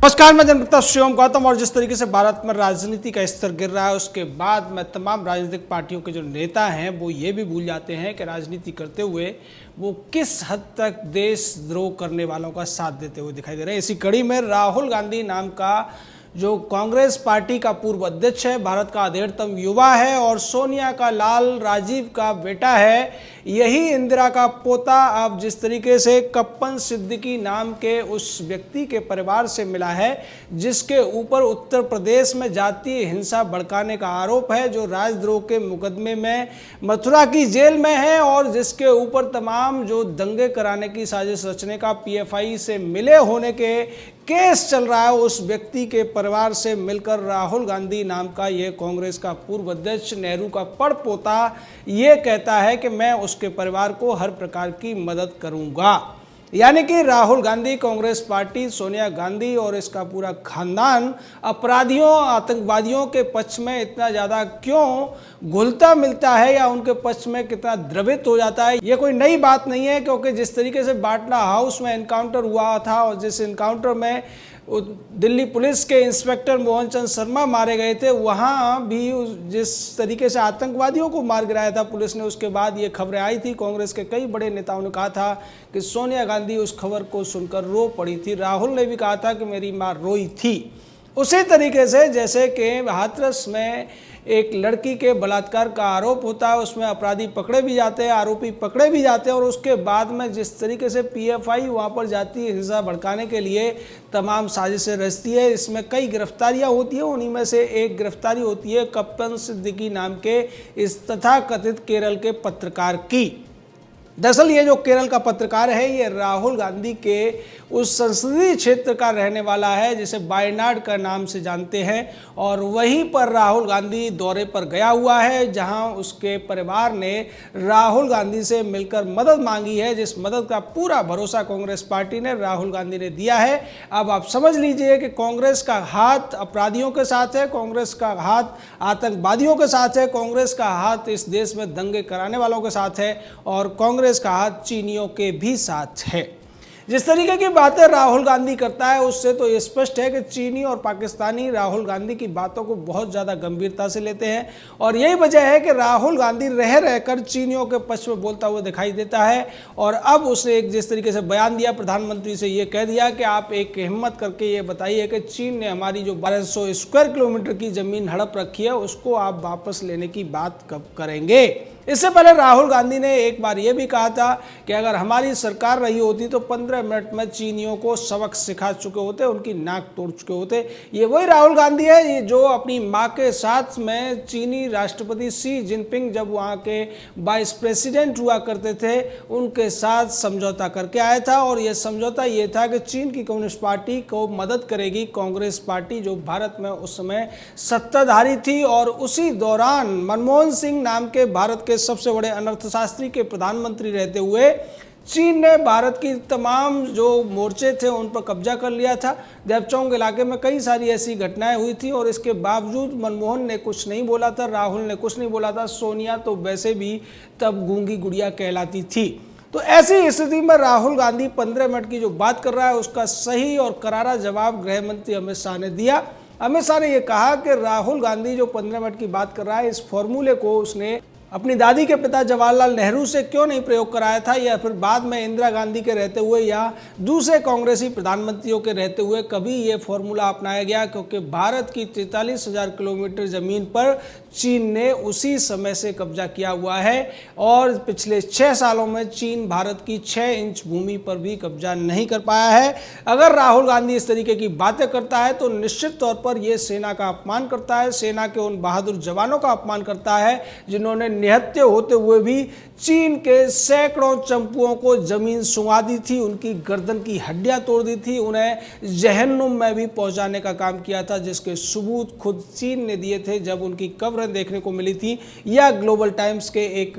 नमस्कार, मैं जनप्रता शिवम गौतम। और जिस तरीके से भारत में राजनीति का स्तर गिर रहा है, उसके बाद में तमाम राजनीतिक पार्टियों के जो नेता हैं वो ये भी भूल जाते हैं कि राजनीति करते हुए वो किस हद तक देशद्रोह करने वालों का साथ देते हुए दिखाई दे रहे हैं। इसी कड़ी में राहुल गांधी नाम का जो कांग्रेस पार्टी का पूर्व अध्यक्ष है, भारत का अधेड़तम युवा है और सोनिया का लाल राजीव का बेटा है, यही इंदिरा का पोता, अब जिस तरीके से कप्पन सिद्दीकी नाम के उस व्यक्ति के परिवार से मिला है जिसके ऊपर उत्तर प्रदेश में जातीय हिंसा भड़काने का आरोप है, जो राजद्रोह के मुकदमे में मथुरा की जेल में है और जिसके ऊपर तमाम जो दंगे कराने की साजिश रचने का पीएफआई से मिले होने के केस चल रहा है, उस व्यक्ति के परिवार से मिलकर राहुल गांधी नाम का यह कांग्रेस का पूर्व अध्यक्ष, नेहरू का पड़पोता, ये कहता है कि मैं उसके परिवार को हर प्रकार की मदद करूंगा। यानी कि राहुल गांधी, कांग्रेस पार्टी, सोनिया गांधी और इसका पूरा खानदान अपराधियों, आतंकवादियों के पक्ष में इतना ज़्यादा क्यों घुलता मिलता है या उनके पक्ष में कितना द्रवित हो जाता है, ये कोई नई बात नहीं है। क्योंकि जिस तरीके से बाटला हाउस में एनकाउंटर हुआ था और जिस एनकाउंटर में दिल्ली पुलिस के इंस्पेक्टर मोहन चंद शर्मा मारे गए थे, वहाँ भी जिस तरीके से आतंकवादियों को मार गिराया था पुलिस ने, उसके बाद ये खबरें आई थी। कांग्रेस के कई बड़े नेताओं ने कहा था कि सोनिया गांधी उस खबर को सुनकर रो पड़ी थी। राहुल ने भी कहा था कि मेरी माँ रोई थी। उसी तरीके से जैसे कि हाथरस में एक लड़की के बलात्कार का आरोप होता है, उसमें अपराधी पकड़े भी जाते हैं, आरोपी पकड़े भी जाते हैं और उसके बाद में जिस तरीके से पीएफआई वहाँ पर जातीय हिंसा भड़काने के लिए तमाम साजिशें रचती है, इसमें कई गिरफ्तारियाँ होती हैं। उन्हीं में से एक गिरफ्तारी होती है कप्पन सिद्दीकी नाम के इस तथाकथित केरल के पत्रकार की। दरअसल ये जो केरल का पत्रकार है, ये राहुल गांधी के उस संसदीय क्षेत्र का रहने वाला है जिसे वायनाड का नाम से जानते हैं, और वहीं पर राहुल गांधी दौरे पर गया हुआ है जहां उसके परिवार ने राहुल गांधी से मिलकर मदद मांगी है, जिस मदद का पूरा भरोसा कांग्रेस पार्टी ने राहुल गांधी ने दिया है। अब आप समझ लीजिए कि कांग्रेस का हाथ अपराधियों के साथ है, कांग्रेस का हाथ आतंकवादियों के साथ है, कांग्रेस का हाथ इस देश में दंगे कराने वालों के साथ है और कांग्रेस का हाथ चीनियों के भी साथ है। जिस तरीके की बातें राहुल गांधी करता है उससे तो ये स्पष्ट है कि चीनी और पाकिस्तानी राहुल गांधी की बातों को बहुत ज़्यादा गंभीरता से लेते हैं और यही वजह है कि राहुल गांधी रह रहकर चीनियों के पक्ष में बोलता हुआ दिखाई देता है। और अब उसने एक जिस तरीके से बयान दिया, प्रधानमंत्री से ये कह दिया कि आप एक हिम्मत करके ये बताइए कि चीन ने हमारी जो 1200 स्क्वायर किलोमीटर की ज़मीन हड़प रखी है उसको आप वापस लेने की बात कब करेंगे। इससे पहले राहुल गांधी ने एक बार यह भी कहा था कि अगर हमारी सरकार रही होती तो 15 मिनट में चीनियों को सबक सिखा चुके होते, उनकी नाक तोड़ चुके होते। ये वही राहुल गांधी है ये जो अपनी माँ के साथ में चीनी राष्ट्रपति शी जिनपिंग जब वहाँ के वाइस प्रेसिडेंट हुआ करते थे उनके साथ समझौता करके आया था। और यह समझौता ये था कि चीन की कम्युनिस्ट पार्टी को मदद करेगी कांग्रेस पार्टी, जो भारत में उस समय सत्ताधारी थी। और उसी दौरान मनमोहन सिंह नाम के भारत के सबसे बड़े अर्थशास्त्री के प्रधानमंत्री रहते हुए चीन ने भारत की तमाम जो मोर्चे थे उन पर कब्जा कर लिया था। देवचौंग इलाके में कई सारी ऐसी घटनाएं हुई थी और इसके बावजूद मनमोहन ने कुछ नहीं बोला था, राहुल ने कुछ नहीं बोला था, सोनिया तो वैसे भी तब गूंगी गुड़िया कहलाती थी। तो ऐसी स्थिति में राहुल गांधी 15 मिनट की जो बात कर रहा है उसका सही और करारा जवाब गृह मंत्री अमित शाह ने दिया। अमित शाह ने यह कहा कि राहुल गांधी जो 15 मिनट की बात कर रहा है, इस फॉर्मूले को उसने अपनी दादी के पिता जवाहरलाल नेहरू से क्यों नहीं प्रयोग कराया था, या फिर बाद में इंदिरा गांधी के रहते हुए या दूसरे कांग्रेसी प्रधानमंत्रियों के रहते हुए कभी ये फॉर्मूला अपनाया गया। क्योंकि भारत की 43,000 किलोमीटर ज़मीन पर चीन ने उसी समय से कब्जा किया हुआ है और पिछले 6 सालों में चीन भारत की 6 इंच भूमि पर भी कब्जा नहीं कर पाया है। अगर राहुल गांधी इस तरीके की बातें करता है तो निश्चित तौर पर यह सेना का अपमान करता है, सेना के उन बहादुर जवानों का अपमान करता है जिन्होंने निहत्थे होते हुए भी चीन के सैकड़ों चंपुओं को जमीन सुंघा दी थी, उनकी गर्दन की हड्डियां तोड़ दी थी, उन्हें जहन्नुम में भी पहुंचाने का काम किया था, जिसके सबूत खुद चीन ने दिए थे जब उनकी कब्रें देखने को मिली थी। या ग्लोबल टाइम्स के एक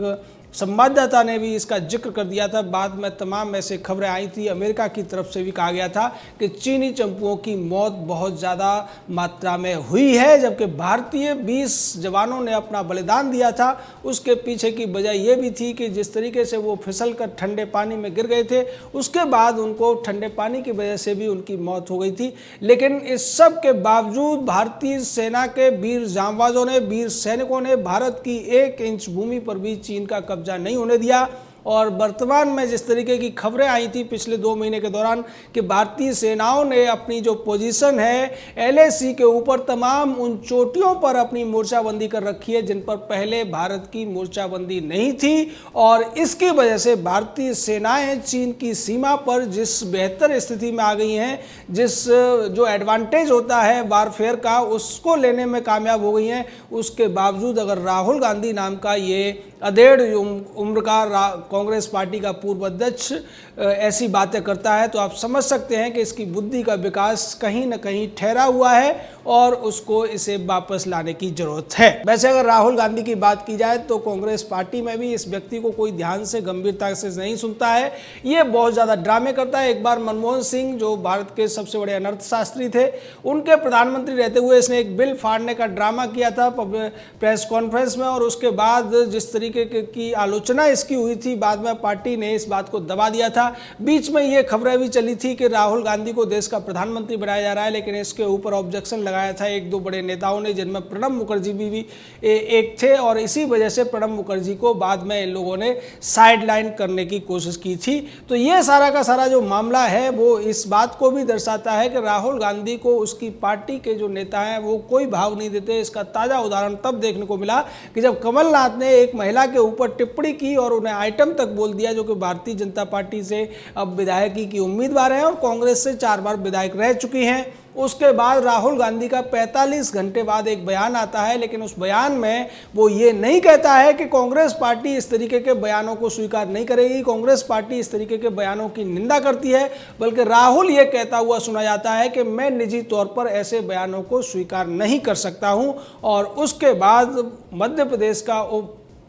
संवाददाता ने भी इसका जिक्र कर दिया था। बाद में तमाम ऐसे खबरें आई थी, अमेरिका की तरफ से भी कहा गया था कि चीनी चंपुओं की मौत बहुत ज़्यादा मात्रा में हुई है, जबकि भारतीय 20 जवानों ने अपना बलिदान दिया था। उसके पीछे की वजह यह भी थी कि जिस तरीके से वो फिसल कर ठंडे पानी में गिर गए थे, उसके बाद उनको ठंडे पानी की वजह से भी उनकी मौत हो गई थी। लेकिन इस सब के बावजूद भारतीय सेना के वीर जांबाजों ने, वीर सैनिकों ने भारत की 1 इंच भूमि पर भी चीन का कब्जा नहीं होने दिया। और वर्तमान में जिस तरीके की खबरें आई थी पिछले 2 महीने के दौरान कि भारतीय सेनाओं ने अपनी जो पोजीशन है LAC के ऊपर तमाम उन चोटियों पर अपनी मोर्चाबंदी कर रखी है जिन पर पहले भारत की मोर्चाबंदी नहीं थी, और इसकी वजह से भारतीय सेनाएं चीन की सीमा पर जिस बेहतर स्थिति में आ गई हैं, जिस जो एडवांटेज होता है वारफेयर का उसको लेने में कामयाब हो गई हैं। उसके बावजूद अगर राहुल गांधी नाम का ये अधेड़ उम्र का कांग्रेस पार्टी का पूर्व अध्यक्ष ऐसी बातें करता है, तो आप समझ सकते हैं कि इसकी बुद्धि का विकास कहीं न कहीं ठहरा हुआ है और उसको इसे वापस लाने की जरूरत है। वैसे अगर राहुल गांधी की बात की जाए तो कांग्रेस पार्टी में भी इस व्यक्ति को कोई ध्यान से, गंभीरता से नहीं सुनता है। ये बहुत ज़्यादा ड्रामे करता है। एक बार मनमोहन सिंह, जो भारत के सबसे बड़े अर्थशास्त्री थे, उनके प्रधानमंत्री रहते हुए इसने एक बिल फाड़ने का ड्रामा किया था प्रेस कॉन्फ्रेंस में, और उसके बाद जिस तरीके की आलोचना इसकी हुई थी, बाद में पार्टी ने इस बात को दबा दिया था। बीच में ये खबरें भी चली थी कि राहुल गांधी को देश का प्रधानमंत्री बनाया जा रहा है, लेकिन इसके ऊपर ऑब्जेक्शन लगाया था 1-2 बड़े नेताओं ने, जिनमें प्रणब मुखर्जी भी एक थे, और इसी वजह से प्रणब मुखर्जी को बाद में इन लोगों ने साइडलाइन करने की कोशिश की थी। तो ये सारा का सारा जो मामला है वो इस बात को भी दर्शाता है कि राहुल गांधी को उसकी पार्टी के जो नेता हैं वो कोई भाव नहीं देते। इसका ताज़ा उदाहरण तब देखने को मिला कि जब कमलनाथ ने एक महिला के ऊपर टिप्पणी की और उन्हें आइटम तक बोल दिया, जो कि भारतीय जनता पार्टी से अब विधायकी की उम्मीदवार हैं और कांग्रेस से 4 बार विधायक रह चुकी हैं। उसके बाद राहुल गांधी का 45 घंटे बाद एक बयान आता है, लेकिन उस बयान में वो ये नहीं कहता है कि कांग्रेस पार्टी इस तरीके के बयानों को स्वीकार नहीं करेगी, कांग्रेस पार्टी इस तरीके के बयानों की निंदा करती है, बल्कि राहुल ये कहता हुआ सुना जाता है कि मैं निजी तौर पर ऐसे बयानों को स्वीकार नहीं कर सकता हूं। और उसके बाद मध्य प्रदेश का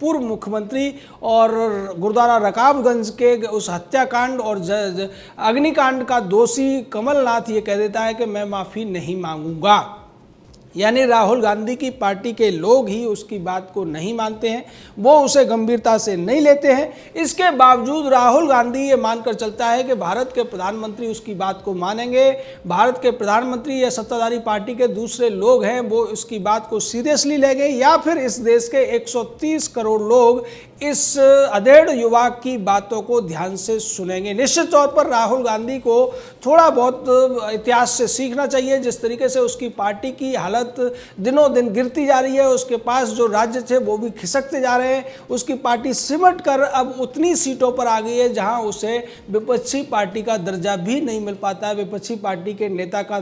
पूर्व मुख्यमंत्री और गुरुद्वारा रकाबगंज के उस हत्याकांड और अग्निकांड का दोषी कमलनाथ ये कह देता है कि मैं माफ़ी नहीं मांगूंगा। यानी राहुल गांधी की पार्टी के लोग ही उसकी बात को नहीं मानते हैं, वो उसे गंभीरता से नहीं लेते हैं। इसके बावजूद राहुल गांधी ये मानकर चलता है कि भारत के प्रधानमंत्री उसकी बात को मानेंगे, भारत के प्रधानमंत्री या सत्ताधारी पार्टी के दूसरे लोग हैं वो उसकी बात को सीरियसली लेंगे, या फिर इस देश के 130 करोड़ लोग इस अधेड़ युवा की बातों को ध्यान से सुनेंगे। निश्चित तौर पर राहुल गांधी को थोड़ा बहुत इतिहास से सीखना चाहिए। जिस तरीके से उसकी पार्टी की हालत दिनों दिन गिरती जा रही है, उसके पास जो राज्य थे वो भी खिसकते जा रहे हैं, उसकी पार्टी सिमट कर अब उतनी सीटों पर आ गई है जहां उसे विपक्षी पार्टी का दर्जा भी नहीं मिल पाता है, विपक्षी पार्टी के नेता का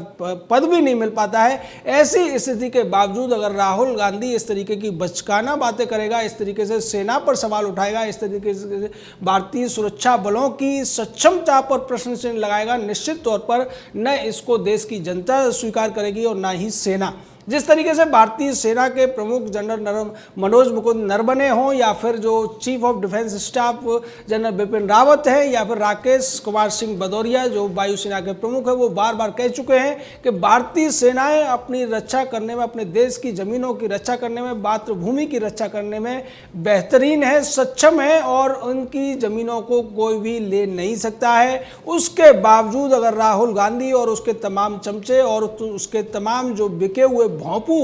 पद भी नहीं मिल पाता है। ऐसी स्थिति के बावजूद अगर राहुल गांधी इस तरीके की बचकाना बातें करेगा, इस तरीके से सेना पर सवाल उठाएगा, इस तरीके से भारतीय सुरक्षा बलों की सक्षमता पर प्रश्न चिन्ह लगाएगा, निश्चित तौर पर न इसको देश की जनता स्वीकार करेगी और न ही सेना। जिस तरीके से भारतीय सेना के प्रमुख जनरल मनोज मुकुंद नरवणे हों, या फिर जो chief of defence staff general Bipin Rawat हैं, या फिर राकेश कुमार सिंह भदौरिया जो वायुसेना के प्रमुख हैं, वो बार बार कह चुके हैं कि भारतीय सेनाएं अपनी रक्षा करने में, अपने देश की जमीनों की रक्षा करने में, मातृभूमि की रक्षा करने में बेहतरीन है, सक्षम है, और उनकी जमीनों को कोई भी ले नहीं सकता है। उसके बावजूद अगर राहुल गांधी और उसके तमाम चमचे और उसके तमाम जो बिके हुए भोंपू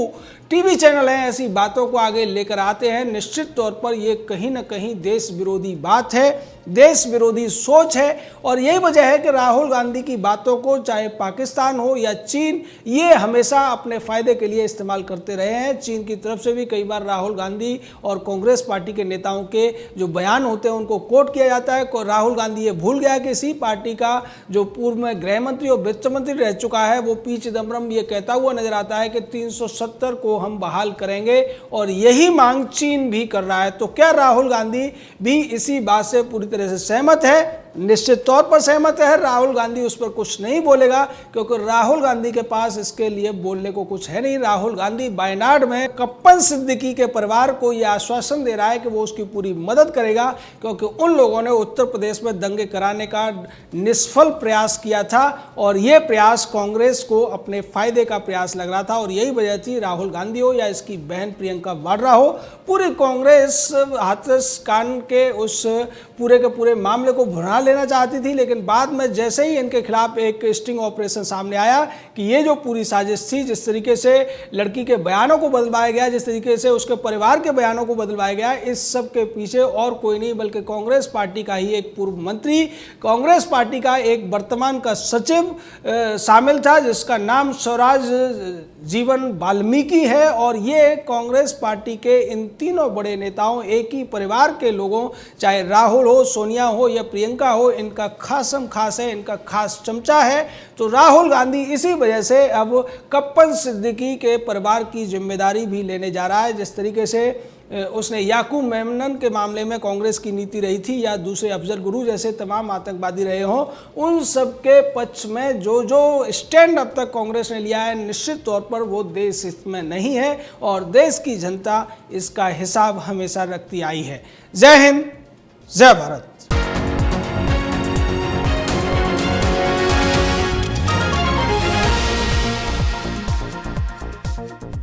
टीवी चैनल हैं ऐसी बातों को आगे लेकर आते हैं, निश्चित तौर पर यह कहीं ना कहीं देश विरोधी बात है, देश विरोधी सोच है। और यही वजह है कि राहुल गांधी की बातों को चाहे पाकिस्तान हो या चीन, ये हमेशा अपने फायदे के लिए इस्तेमाल करते रहे हैं। चीन की तरफ से भी कई बार राहुल गांधी और कांग्रेस पार्टी के नेताओं के जो बयान होते हैं उनको कोट किया जाता है। राहुल गांधी ये भूल गया कि इसी पार्टी का जो पूर्व में गृह मंत्री और वित्त मंत्री रह चुका है वो पी चिदम्बरम ये कहता हुआ नजर आता है कि 370 को हम बहाल करेंगे, और यही मांग चीन भी कर रहा है। तो क्या राहुल गांधी भी इसी बात से पूरी तरह से सहमत है? निश्चित तौर पर सहमत है। राहुल गांधी उस पर कुछ नहीं बोलेगा क्योंकि राहुल गांधी के पास इसके लिए बोलने को कुछ है नहीं। राहुल गांधी वायनाड में कप्पन सिद्दीकी के परिवार को यह आश्वासन दे रहा है कि वो उसकी पूरी मदद करेगा, क्योंकि उन लोगों ने उत्तर प्रदेश में दंगे कराने का निष्फल प्रयास किया था और यह प्रयास कांग्रेस को अपने फायदे का प्रयास लग रहा था। और यही वजह थी, राहुल गांधी हो या इसकी बहन प्रियंका वाड्रा हो, पूरी कांग्रेस हाथरस कांड के उस पूरे के पूरे मामले को भुना लेना चाहती थी। लेकिन बाद में जैसे ही इनके खिलाफ एक स्टिंग ऑपरेशन सामने आया कि ये जो पूरी साजिश थी, जिस तरीके से लड़की के बयानों को बदलवाया गया, जिस तरीके से उसके परिवार के बयानों को बदलवाया गया, इस सब के पीछे और कोई नहीं बल्कि कांग्रेस पार्टी का ही एक पूर्व मंत्री, कांग्रेस पार्टी का एक वर्तमान का सचिव शामिल था, जिसका नाम स्वराज जीवन वाल्मीकि है। और ये कांग्रेस पार्टी के इन तीनों बड़े नेताओं, एक ही परिवार के लोगों, चाहे राहुल हो, सोनिया हो या प्रियंका हो, इनका खासम खास है, इनका खास चमचा है। तो राहुल गांधी इसी वजह से अब कप्पन सिद्दीकी के परिवार की जिम्मेदारी भी लेने जा रहा है। जिस तरीके से उसने याकूब मेमन के मामले में कांग्रेस की नीति रही थी, या दूसरे अफजल गुरु जैसे तमाम आतंकवादी रहे हों, उन सब के पक्ष में जो जो स्टैंड अब तक कांग्रेस ने लिया है, निश्चित तौर पर वो देश हित में नहीं है और देश की जनता इसका हिसाब हमेशा रखती आई है। जय हिंद, जय भारत।